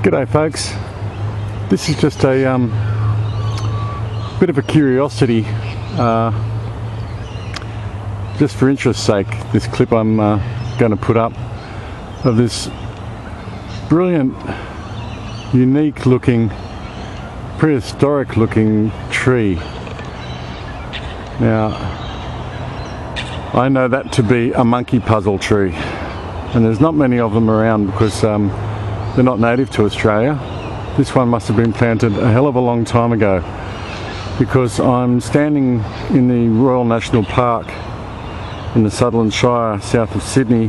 G'day folks, this is just a bit of a curiosity, just for interest's sake, this clip I'm going to put up of this brilliant, unique looking, prehistoric looking tree. Now, I know that to be a monkey puzzle tree, and there's not many of them around because they're not native to Australia. This one must have been planted a hell of a long time ago, because I'm standing in the Royal National Park in the Sutherland Shire south of Sydney,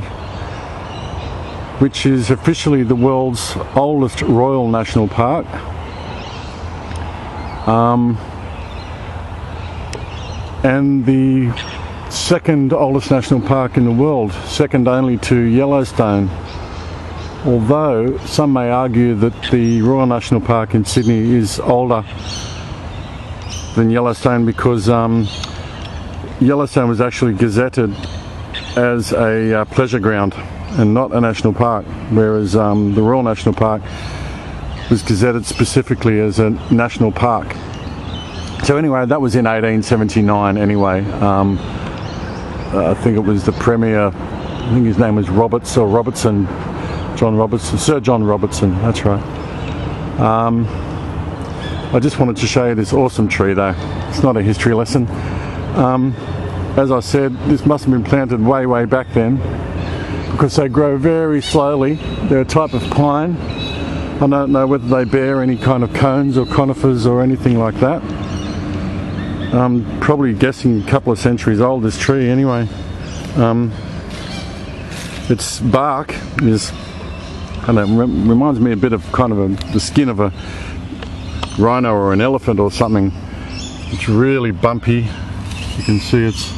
which is officially the world's oldest Royal National Park. And the second oldest national park in the world, second only to Yellowstone. Although some may argue that the Royal National Park in Sydney is older than Yellowstone because Yellowstone was actually gazetted as a pleasure ground and not a national park, whereas the Royal National Park was gazetted specifically as a national park. So anyway, that was in 1879 anyway. I think it was the Premier, I think his name was Roberts or Robertson, John Robertson, Sir John Robertson, that's right. I just wanted to show you this awesome tree though. It's not a history lesson. As I said, this must have been planted way back then because they grow very slowly. They're a type of pine. I don't know whether they bear any kind of cones or conifers or anything like that. I'm probably guessing a couple of centuries old, this tree anyway. Its bark is, I don't know, reminds me a bit of kind of the skin of a rhino or an elephant or something. It's really bumpy. You can see it's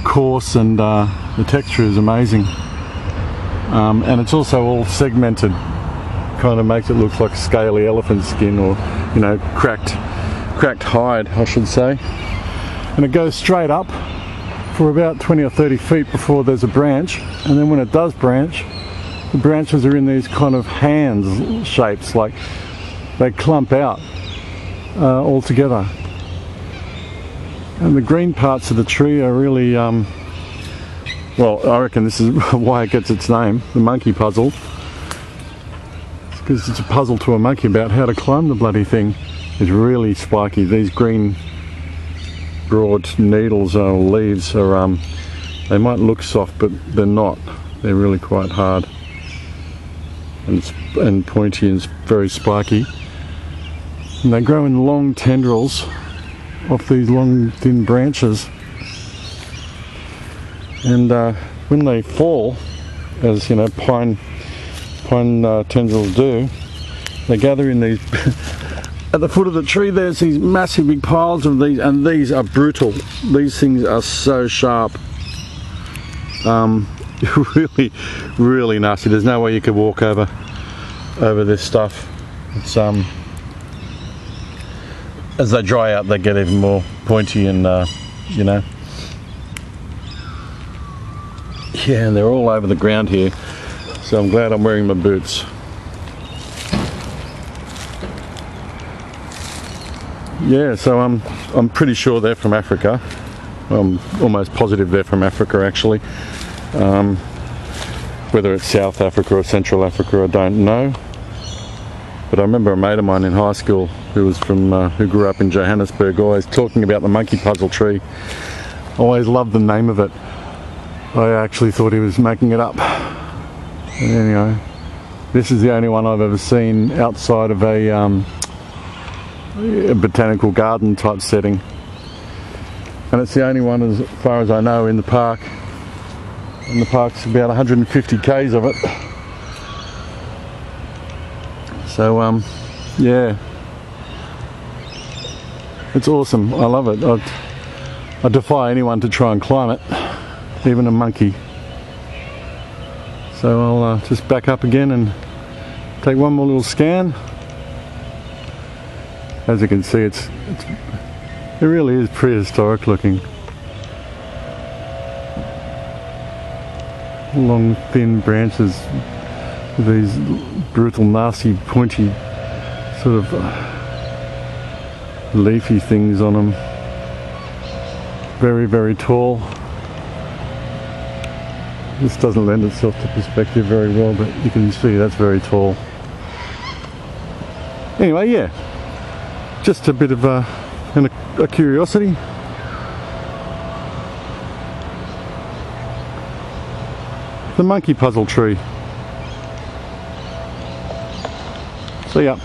coarse and the texture is amazing. And it's also all segmented. Kind of makes it look like scaly elephant skin, or, you know, cracked hide, I should say. And it goes straight up for about 20 or 30 feet before there's a branch, and then when it does branch, the branches are in these kind of hands shapes, like they clump out all together. And the green parts of the tree are really, well, I reckon this is why it gets its name, the monkey puzzle. It's because it's a puzzle to a monkey about how to climb the bloody thing. It's really spiky. These green broad needles or leaves are, they might look soft, but they're not. They're really quite hard and pointy and very spiky. And they grow in long tendrils off these long thin branches. And when they fall, as you know, pine tendrils do, they gather in these at the foot of the tree. There's these massive big piles of these, and these are brutal. These things are so sharp. Really nasty. There's no way you could walk over this stuff. It's as they dry out, they get even more pointy and you know. Yeah, and they're all over the ground here, so I'm glad I'm wearing my boots. Yeah, so I'm pretty sure they're from Africa. I'm almost positive they're from Africa actually. Whether it's South Africa or Central Africa, I don't know. But I remember a mate of mine in high school who was from who grew up in Johannesburg, always talking about the monkey puzzle tree. Always loved the name of it. I actually thought he was making it up. But anyway, this is the only one I've ever seen outside of a botanical garden type setting, and it's the only one as far as I know in the park, and the park's about 150 k's of it. So yeah, it's awesome. I love it. I defy anyone to try and climb it, even a monkey. So I'll just back up again and take one more little scan. As you can see, it really is prehistoric looking. Long thin branches These brutal, nasty, pointy, sort of leafy things on them. Very, very tall. This doesn't lend itself to perspective very well, but you can see that's very tall. Anyway, yeah, just a bit of a curiosity. The monkey puzzle tree. See ya.